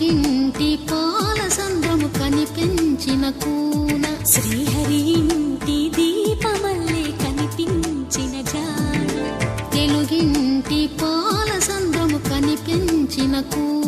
తెలుగింటి పాల సంద్రము కనిపించిన కూన శ్రీహరి ఇంటి దీపమల్లే కనిపించిన జాన తెలుగింటి పాల సంద్రము కనిపించిన కూన